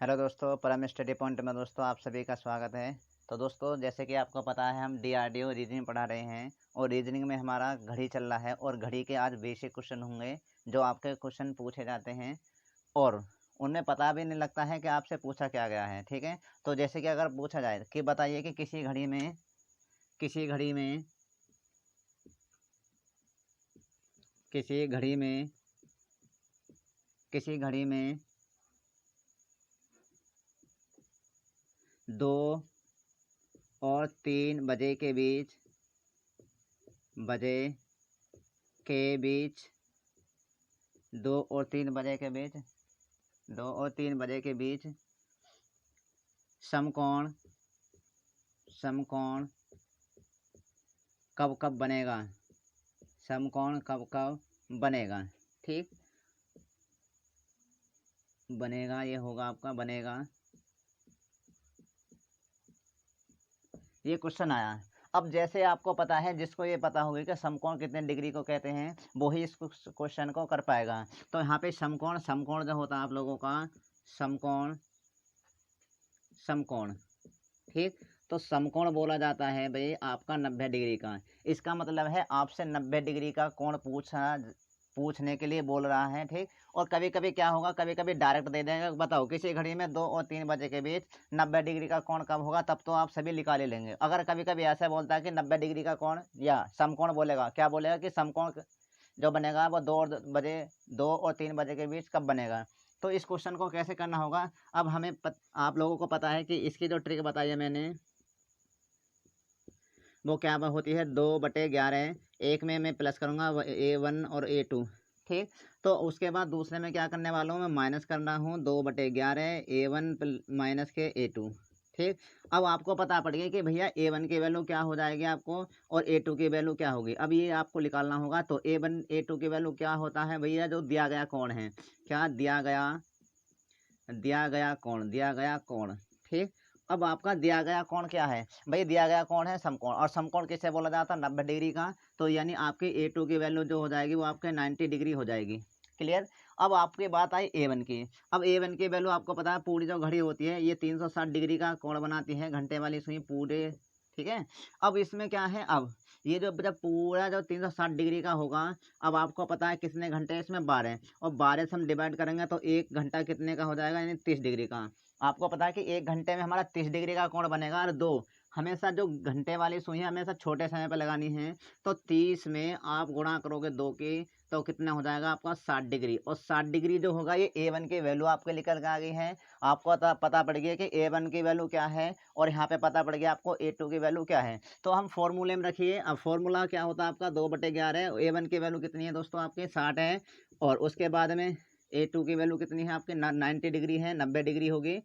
Hello दोस्तों, परम study point में दोस्तों आप सभी का स्वागत है। तो दोस्तों, जैसे कि आपको पता है, हम डीआरडीओ रीजनिंग पढ़ा रहे हैं और रीजनिंग में हमारा घड़ी चल रहा है और घड़ी के आज बेसिक क्वेश्चन होंगे जो आपके क्वेश्चन पूछे जाते हैं और उनमें पता भी नहीं लगता है कि आपसे पूछा क्या गया है। ठीक है, तो जैसे कि अगर पूछा जाए कि बताइए कि किसी घड़ी में किसी घड़ी में किसी घड़ी में किसी घड़ी में 2 और 3 बजे के बीच बजे के बीच 2 और 3 बजे के बीच 2 और 3 बजे के बीच समकोण समकोण कब कब बनेगा। समकोण कब कब बनेगा। ठीक, बनेगा, ये होगा आपका बनेगा। ये क्वेश्चन आया। अब जैसे आपको पता है, जिसको ये पता होगा कि समकोण कितने डिग्री को कहते हैं, वो ही इस क्वेश्चन को कर पाएगा। तो यहाँ पे समकोण समकोण जो होता है आप लोगों का समकोण समकोण ठीक, तो समकोण बोला जाता है भाई आपका 90 डिग्री का। इसका मतलब है आपसे 90 डिग्री का कोण पूछने के लिए बोल रहा है। ठीक, और कभी कभी क्या होगा, कभी कभी डायरेक्ट दे देंगे, बताओ किसी घड़ी में 2 और 3 बजे के बीच 90 डिग्री का कोण कब होगा, तब तो आप सभी निकाल ही लेंगे। अगर कभी कभी ऐसा बोलता है कि 90 डिग्री का कोण या समकोण बोलेगा, क्या बोलेगा कि समकोण जो बनेगा वो 2 और 3 बजे के बीच कब बनेगा। तो इस क्वेश्चन को कैसे करना होगा, अब हमें आप लोगों को पता है कि इसकी जो ट्रिक बताई है मैंने, वो क्या होती है, 2/11। एक में मैं प्लस करूँगा A1 और A2। ठीक, तो उसके बाद दूसरे में क्या करने वाला हूँ, मैं माइनस कर रहा हूँ 2/11 A1 माइनस के A2। ठीक, अब आपको पता पड़ गया कि भैया A1 की वैल्यू क्या हो जाएगी आपको और A2 की वैल्यू क्या होगी। अब ये आपको निकालना होगा। तो A1 A2 की वैल्यू क्या होता है भैया, जो दिया गया कोण है, क्या दिया गया कोण। ठीक, अब आपका दिया गया कोण क्या है भाई, दिया गया कोण है समकोण, और समकोण किसे बोला जाता है, 90 डिग्री का। तो यानी आपकी A2 की वैल्यू जो हो जाएगी वो आपके 90 डिग्री हो जाएगी। क्लियर। अब आपकी बात आई A1 की। अब A1 की वैल्यू आपको पता है, पूरी जो घड़ी होती है ये 360 डिग्री का कोण बनाती है, घंटे वाली सुई पूरे। ठीक है, अब इसमें क्या है, अब ये जो जब पूरा जो 360 डिग्री का होगा, अब आपको पता है कितने घंटे, इसमें 12, और 12 से हम डिवाइड करेंगे तो 1 घंटा कितने का हो जाएगा, यानी 30 डिग्री का। आपको पता है कि 1 घंटे में हमारा 30 डिग्री का कोण बनेगा। और 2, हमेशा जो घंटे वाली सुई है हमेशा छोटे समय पर लगानी है। तो 30 में आप गुणा करोगे 2 की, तो कितना हो जाएगा आपका 60 डिग्री। और 60 डिग्री जो होगा, ये A1 की वैल्यू आपके निकल के आ गई है। आपको पता पड़ गया कि A1 की वैल्यू क्या है, और यहाँ पे पता पड़ गया आपको A2 की वैल्यू क्या है। तो हम फॉर्मूले में रखिए। अब फॉर्मूला क्या होता है आपका, 2/11। A1 की वैल्यू कितनी है दोस्तों, आपकी 60 है। और उसके बाद में A2 की वैल्यू कितनी है आपकी, 90 डिग्री है, 90 डिग्री होगी।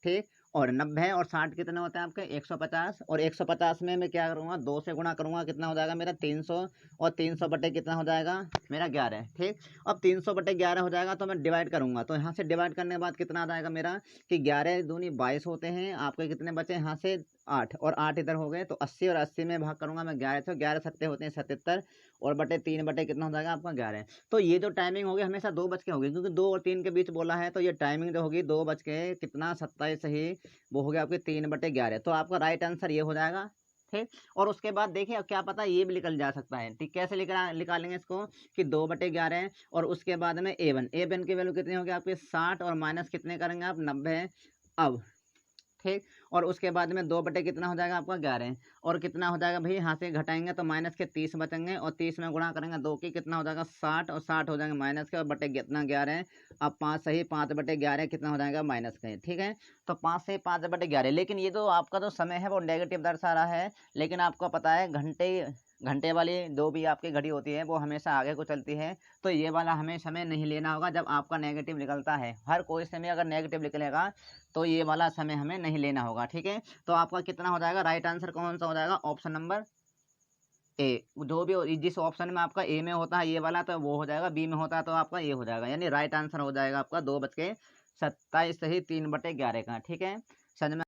ठीक, और 90 और 60 कितने होते हैं आपके, 150। और 150 में मैं क्या करूँगा, 2 से गुणा करूँगा, कितना हो जाएगा मेरा 300। और 300 बटे कितना हो जाएगा मेरा 11। ठीक, अब 300/11 हो जाएगा, तो मैं डिवाइड करूँगा, तो यहाँ से डिवाइड करने के बाद कितना आ जाएगा मेरा, कि 11 दूनी 22 होते हैं आपके, कितने बचे यहाँ से 8, और 8 इधर हो गए। तो 80 और 80 में भाग करूँगा मैं 11 से, 11 सत्ते होते हैं 77, और बटे 3 बटे कितना हो जाएगा आपका 11। तो ये जो टाइमिंग होगी हमेशा 2 बज के होगी, क्योंकि 2 और 3 के बीच बोला है। तो ये टाइमिंग जो होगी 2 बज के कितना 27 ही, वो हो गया आपके 3/11। तो आपका राइट आंसर ये हो जाएगा। ठीक, और उसके बाद देखिए, अब क्या पता ये भी निकल जा सकता है। ठीक, कैसे निकालेंगे इसको, कि 2/11 और उसके बाद में A1 की वैल्यू कितनी होगी आपकी 60, और माइनस कितने करेंगे आप 90। अब ठीक, और उसके बाद में 2 बटे कितना हो जाएगा आपका 11, और कितना हो जाएगा भाई, यहाँ से घटाएंगे तो माइनस के 30 बचेंगे, और 30 में गुणा करेंगे 2 की, कितना हो जाएगा 60, और 60 हो जाएंगे माइनस के, और बटे कितना 11। अब 5 सही 5/11 कितना हो जाएगा माइनस के। ठीक है, तो 5 से 5/11। लेकिन ये जो आपका जो समय है वो नेगेटिव दर्शा रहा है। लेकिन आपको पता है घंटे वाली जो भी आपकी घड़ी होती है वो हमेशा आगे को चलती है। तो ये वाला हमें समय नहीं लेना होगा जब आपका नेगेटिव निकलता है। हर कोई समय अगर नेगेटिव निकलेगा तो ये वाला समय हमें नहीं लेना होगा। ठीक है, तो आपका कितना हो जाएगा, राइट आंसर कौन सा हो जाएगा, ऑप्शन नंबर ए। जो भी जिस ऑप्शन में आपका ए में होता है ये वाला, तो वो हो जाएगा, बी में होता है तो आपका ये हो जाएगा। यानी राइट आंसर हो जाएगा आपका 2 बज के 27 सही 3/11 का। ठीक है, समझ में